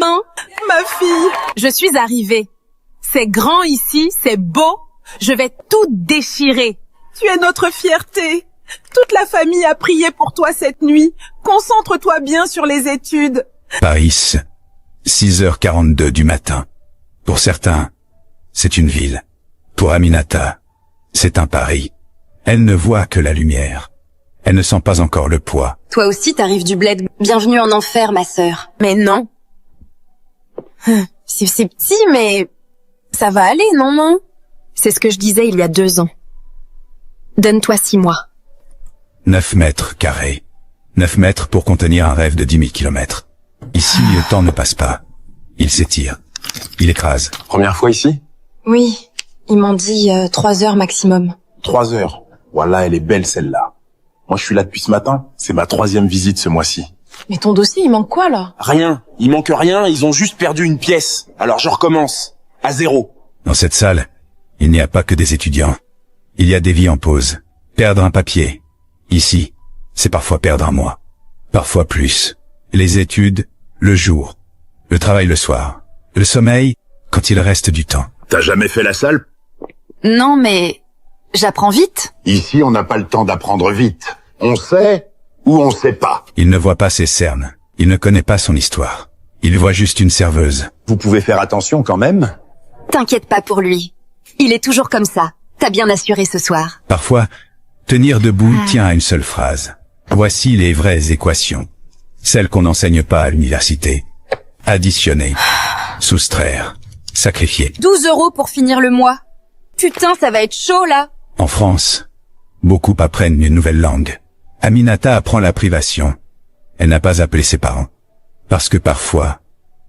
main. Ma fille. Je suis arrivée. C'est grand ici, c'est beau. Je vais tout déchirer. Tu es notre fierté. Toute la famille a prié pour toi cette nuit. Concentre-toi bien sur les études. Paris, 6h42 du matin. Pour certains, c'est une ville. Pour Aminata, c'est un pari. Elle ne voit que la lumière. Elle ne sent pas encore le poids. Toi aussi, t'arrives du bled. Bienvenue en enfer, ma sœur. Mais non. C'est petit, mais ça va aller, non? C'est ce que je disais il y a 2 ans. Donne-toi 6 mois. 9 mètres carrés. 9 mètres pour contenir un rêve de 10 000 kilomètres. Ici, le temps ne passe pas. Il s'étire. Il écrase. Première fois ici? Oui, ils m'ont dit 3 heures maximum. 3 heures. Voilà, elle est belle celle-là. Moi, je suis là depuis ce matin. C'est ma 3e visite ce mois-ci. Mais ton dossier, il manque quoi, là? Rien. Il manque rien. Ils ont juste perdu une pièce. Alors je recommence. À 0. Dans cette salle, il n'y a pas que des étudiants. Il y a des vies en pause. Perdre un papier. Ici, c'est parfois perdre un mois. Parfois plus. Les études, le jour. Le travail le soir. Le sommeil, quand il reste du temps. T'as jamais fait la salle? Non, mais j'apprends vite. Ici, on n'a pas le temps d'apprendre vite. On sait ou on sait pas. Il ne voit pas ses cernes. Il ne connaît pas son histoire. Il voit juste une serveuse. Vous pouvez faire attention quand même. T'inquiète pas pour lui. Il est toujours comme ça. T'as bien assuré ce soir. Parfois, tenir debout tient à une seule phrase. Voici les vraies équations. Celles qu'on n'enseigne pas à l'université. Additionner, soustraire, sacrifier. 12 € pour finir le mois. Putain, ça va être chaud, là. En France, beaucoup apprennent une nouvelle langue. Aminata apprend la privation. Elle n'a pas appelé ses parents. Parce que parfois,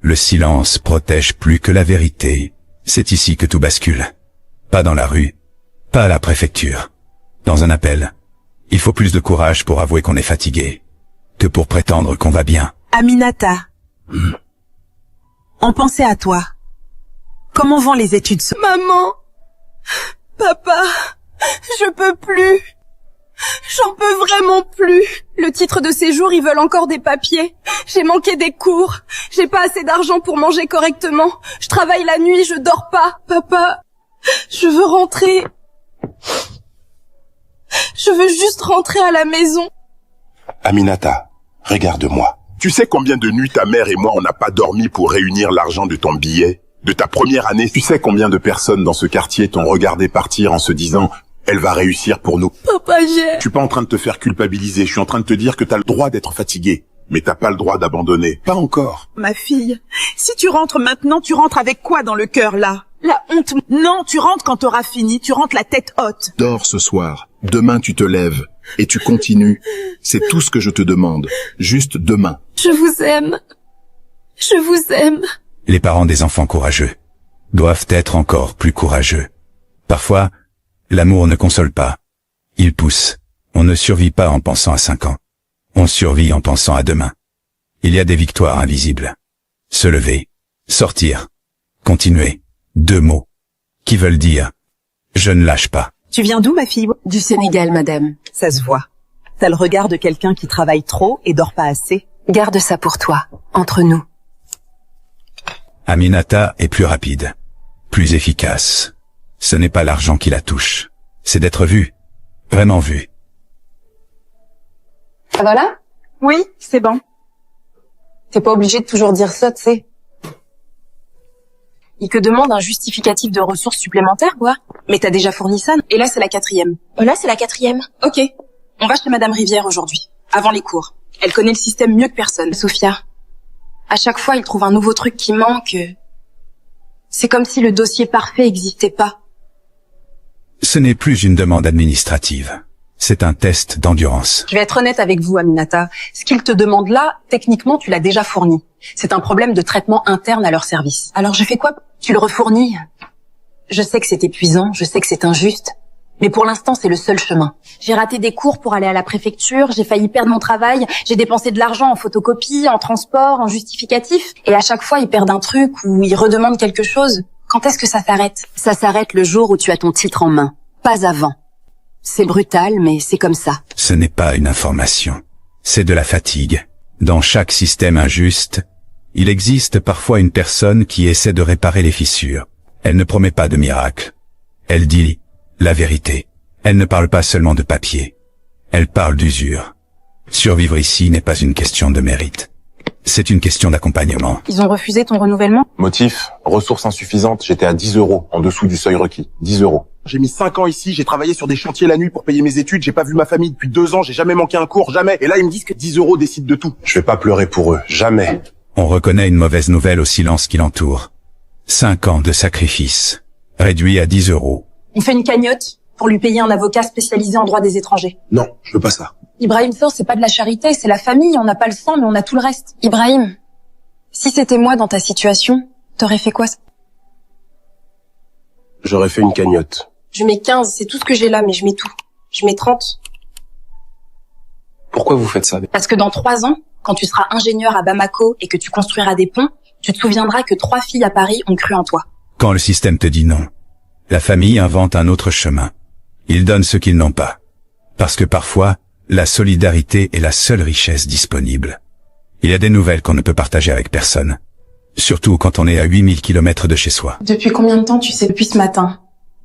le silence protège plus que la vérité. C'est ici que tout bascule. Pas dans la rue, pas à la préfecture. Dans un appel, il faut plus de courage pour avouer qu'on est fatigué que pour prétendre qu'on va bien. Aminata. On pensait à toi. Comment vont les études? Maman. Papa. Je peux plus. J'en peux vraiment plus. Le titre de séjour, ils veulent encore des papiers. J'ai manqué des cours. J'ai pas assez d'argent pour manger correctement. Je travaille la nuit, je dors pas. Papa, je veux rentrer. Je veux juste rentrer à la maison. Aminata, regarde-moi. Tu sais combien de nuits ta mère et moi on n'a pas dormi pour réunir l'argent de ton billet, de ta première année? Tu sais combien de personnes dans ce quartier t'ont regardé partir en se disant « Elle va réussir pour nous ». Papa, Je suis pas en train de te faire culpabiliser, je suis en train de te dire que t'as le droit d'être fatigué. Mais t'as pas le droit d'abandonner. Pas encore. Ma fille, si tu rentres maintenant, tu rentres avec quoi dans le cœur, là? La honte. Non, tu rentres quand t'auras fini, tu rentres la tête haute. Dors ce soir. Demain, tu te lèves. Et tu continues. C'est tout ce que je te demande. Juste demain. Je vous aime. Je vous aime. Les parents des enfants courageux doivent être encore plus courageux. Parfois, l'amour ne console pas. Il pousse. On ne survit pas en pensant à 5 ans. On survit en pensant à demain. Il y a des victoires invisibles. Se lever, sortir, continuer. 2 mots qui veulent dire « Je ne lâche pas ». Tu viens d'où, ma fille? Du Sénégal, madame. Ça se voit. T'as le regard de quelqu'un qui travaille trop et dort pas assez. Garde ça pour toi, entre nous. Aminata est plus rapide, plus efficace. Ce n'est pas l'argent qui la touche, c'est d'être vue, vraiment vue. Ça va là? Oui, c'est bon. T'es pas obligé de toujours dire ça, tu sais. Il te demande un justificatif de ressources supplémentaires, quoi. Mais t'as déjà fourni ça. Et là, c'est la 4e. Là, c'est la 4e. Ok. On va chez Madame Rivière aujourd'hui, avant les cours. Elle connaît le système mieux que personne. Sophia, à chaque fois, il trouve un nouveau truc qui manque. C'est comme si le dossier parfait n'existait pas. Ce n'est plus une demande administrative. C'est un test d'endurance. Je vais être honnête avec vous, Aminata. Ce qu'ils te demandent là, techniquement, tu l'as déjà fourni. C'est un problème de traitement interne à leur service. Alors je fais quoi? Tu le refournis? Je sais que c'est épuisant, je sais que c'est injuste, mais pour l'instant, c'est le seul chemin. J'ai raté des cours pour aller à la préfecture, j'ai failli perdre mon travail, j'ai dépensé de l'argent en photocopie, en transport, en justificatif. Et à chaque fois, ils perdent un truc ou ils redemandent quelque chose. Quand est-ce que ça s'arrête? Ça s'arrête le jour où tu as ton titre en main, pas avant. C'est brutal, mais c'est comme ça. Ce n'est pas une information, c'est de la fatigue. Dans chaque système injuste, Il existe parfois une personne qui essaie de réparer les fissures. Elle ne promet pas de miracle. Elle dit la vérité. Elle ne parle pas seulement de papier. Elle parle d'usure. Survivre ici n'est pas une question de mérite. C'est une question d'accompagnement. Ils ont refusé ton renouvellement? Motif, ressources insuffisantes, j'étais à 10 €, en dessous du seuil requis. 10 €. J'ai mis 5 ans ici, j'ai travaillé sur des chantiers la nuit pour payer mes études, j'ai pas vu ma famille depuis 2 ans, j'ai jamais manqué un cours, jamais. Et là, ils me disent que 10 € décident de tout. Je vais pas pleurer pour eux, jamais. On reconnaît une mauvaise nouvelle au silence qui l'entoure. 5 ans de sacrifice, réduit à 10 €. On fait une cagnotte pour lui payer un avocat spécialisé en droit des étrangers. Non, je veux pas ça. Ibrahim, ça, c'est pas de la charité, c'est la famille. On n'a pas le sang, mais on a tout le reste. Ibrahim, si c'était moi dans ta situation, t'aurais fait quoi? J'aurais fait une cagnotte. Je mets 15, c'est tout ce que j'ai là, mais je mets tout. Je mets 30. Pourquoi vous faites ça? Parce que dans 3 ans, quand tu seras ingénieur à Bamako et que tu construiras des ponts, tu te souviendras que 3 filles à Paris ont cru en toi. Quand le système te dit non, la famille invente un autre chemin. Ils donnent ce qu'ils n'ont pas. Parce que parfois, la solidarité est la seule richesse disponible. Il y a des nouvelles qu'on ne peut partager avec personne. Surtout quand on est à 8000 km de chez soi. Depuis combien de temps tu sais? Depuis ce matin.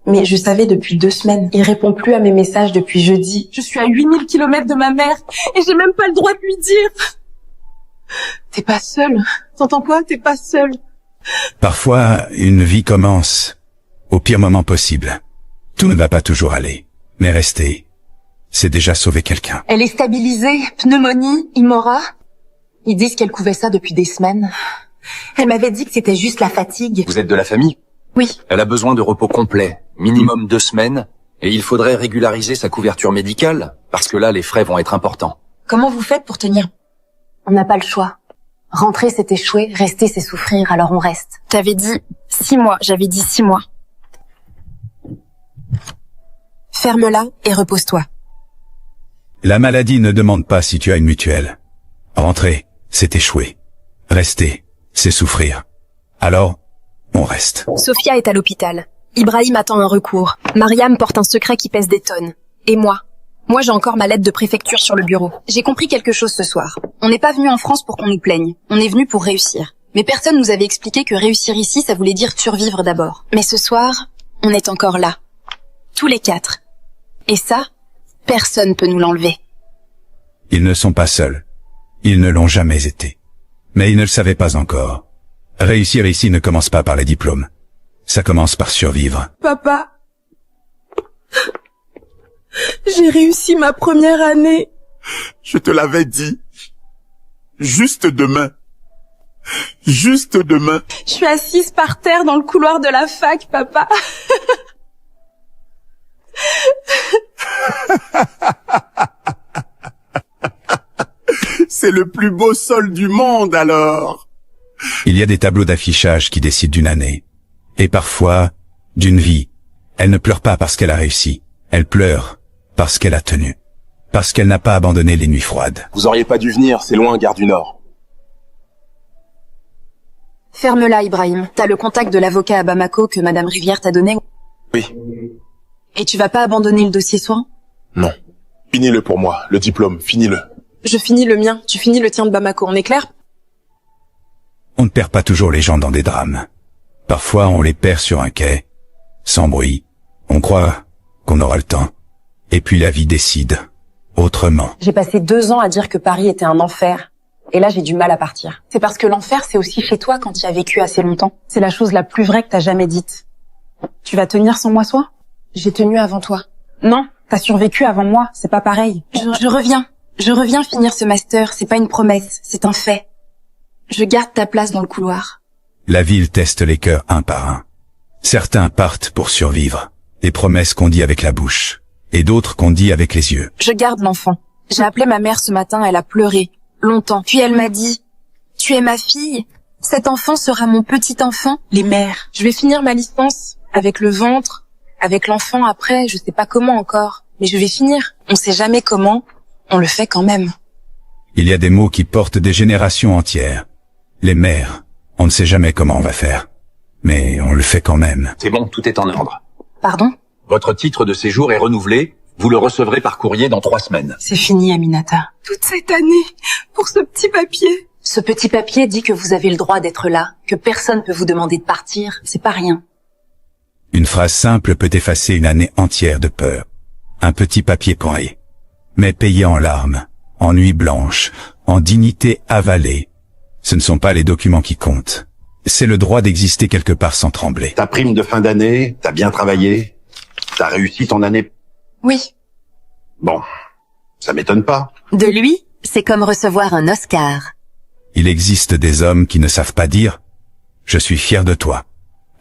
Mais je savais depuis 2 semaines. Il répond plus à mes messages depuis jeudi. Je suis à 8000 km de ma mère et j'ai même pas le droit de lui dire. T'es pas seule. T'entends quoi? T'es pas seule. Parfois, une vie commence au pire moment possible. Tout ne va pas toujours aller, mais rester, c'est déjà sauver quelqu'un. Elle est stabilisée, pneumonie, Imora. Ils disent qu'elle couvait ça depuis des semaines. Elle m'avait dit que c'était juste la fatigue. Vous êtes de la famille? Oui. Elle a besoin de repos complet, minimum 2 semaines, et il faudrait régulariser sa couverture médicale, parce que là, les frais vont être importants. Comment vous faites pour tenir? On n'a pas le choix. Rentrer, c'est échouer. Rester, c'est souffrir. Alors on reste. T'avais dit 6 mois. J'avais dit 6 mois. Ferme-la et repose-toi. La maladie ne demande pas si tu as une mutuelle. Rentrer, c'est échouer. Rester, c'est souffrir. Alors, on reste. Sophia est à l'hôpital. Ibrahim attend un recours. Mariam porte un secret qui pèse des tonnes. Et moi j'ai encore ma lettre de préfecture sur le bureau. J'ai compris quelque chose ce soir. On n'est pas venu en France pour qu'on nous plaigne. On est venu pour réussir. Mais personne nous avait expliqué que réussir ici, ça voulait dire survivre d'abord. Mais ce soir, on est encore là. Tous les 4. Et ça, personne peut nous l'enlever. Ils ne sont pas seuls. Ils ne l'ont jamais été. Mais ils ne le savaient pas encore. Réussir ici ne commence pas par les diplômes. Ça commence par survivre. Papa, j'ai réussi ma première année. Je te l'avais dit. Juste demain. Juste demain. Je suis assise par terre dans le couloir de la fac, papa. C'est le plus beau sol du monde, alors. Il y a des tableaux d'affichage qui décident d'une année. Et parfois, d'une vie. Elle ne pleure pas parce qu'elle a réussi. Elle pleure parce qu'elle a tenu. Parce qu'elle n'a pas abandonné les nuits froides. Vous auriez pas dû venir, c'est loin, Gare du Nord. Ferme-la, Ibrahim. T'as le contact de l'avocat à Bamako que Madame Rivière t'a donné? Oui. Et tu vas pas abandonner le dossier soin? Non. Finis-le pour moi, le diplôme, finis-le. Je finis le mien, tu finis le tien de Bamako, on est clair? On ne perd pas toujours les gens dans des drames. Parfois, on les perd sur un quai, sans bruit. On croit qu'on aura le temps. Et puis la vie décide autrement. J'ai passé 2 ans à dire que Paris était un enfer. Et là, j'ai du mal à partir. C'est parce que l'enfer, c'est aussi chez toi quand tu as vécu assez longtemps. C'est la chose la plus vraie que t'as jamais dite. Tu vas tenir sans moi, soit? J'ai tenu avant toi. Non, t'as survécu avant moi, c'est pas pareil. Je reviens. Je reviens finir ce master, c'est pas une promesse, c'est un fait. Je garde ta place dans le couloir. La ville teste les cœurs un par un. Certains partent pour survivre, des promesses qu'on dit avec la bouche, et d'autres qu'on dit avec les yeux. Je garde l'enfant. J'ai appelé ma mère ce matin, elle a pleuré, longtemps. Puis elle m'a dit, tu es ma fille, cet enfant sera mon petit enfant. Les mères. Je vais finir ma licence, avec le ventre, avec l'enfant après, je sais pas comment encore, mais je vais finir. On sait jamais comment, on le fait quand même. Il y a des mots qui portent des générations entières. Les mères, on ne sait jamais comment on va faire. Mais on le fait quand même. C'est bon, tout est en ordre. Pardon? Votre titre de séjour est renouvelé. Vous le recevrez par courrier dans 3 semaines. C'est fini, Aminata. Toute cette année, pour ce petit papier. Ce petit papier dit que vous avez le droit d'être là, que personne peut vous demander de partir. C'est pas rien. Une phrase simple peut effacer une année entière de peur. Un petit papier poiré, mais payé en larmes, en nuit blanche, en dignité avalée. Ce ne sont pas les documents qui comptent. C'est le droit d'exister quelque part sans trembler. Ta prime de fin d'année, t'as bien travaillé, t'as réussi ton année. Oui. Bon, ça m'étonne pas. De lui, c'est comme recevoir un Oscar. Il existe des hommes qui ne savent pas dire « Je suis fier de toi ».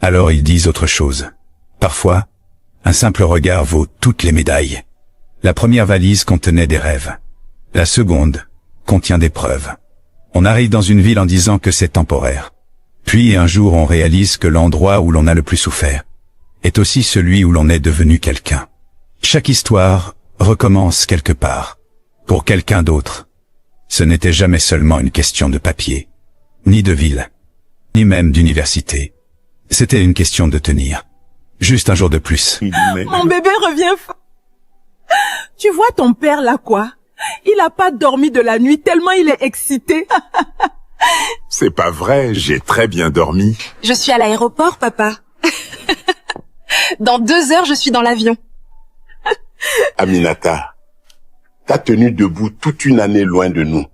Alors ils disent autre chose. Parfois, un simple regard vaut toutes les médailles. La première valise contenait des rêves. La seconde contient des preuves. On arrive dans une ville en disant que c'est temporaire. Puis un jour on réalise que l'endroit où l'on a le plus souffert est aussi celui où l'on est devenu quelqu'un. Chaque histoire recommence quelque part. Pour quelqu'un d'autre, ce n'était jamais seulement une question de papier, ni de ville, ni même d'université. C'était une question de tenir. Juste un jour de plus. Mon bébé revient. Tu vois ton père là quoi? Il a pas dormi de la nuit tellement il est excité. C'est pas vrai, j'ai très bien dormi. Je suis à l'aéroport, papa. Dans 2 heures, je suis dans l'avion. Aminata, t'as tenu debout toute une année loin de nous.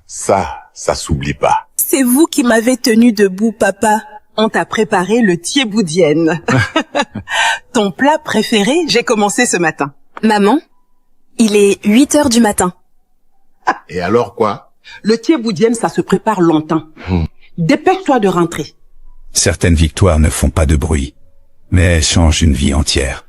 Ça s'oublie pas. C'est vous qui m'avez tenu debout, papa. On t'a préparé le thieboudienne. Ton plat préféré, j'ai commencé ce matin. Maman, il est 8 heures du matin. Et alors quoi? Le thieboudienne, ça se prépare longtemps. Dépêche-toi de rentrer. Certaines victoires ne font pas de bruit, mais elles changent une vie entière.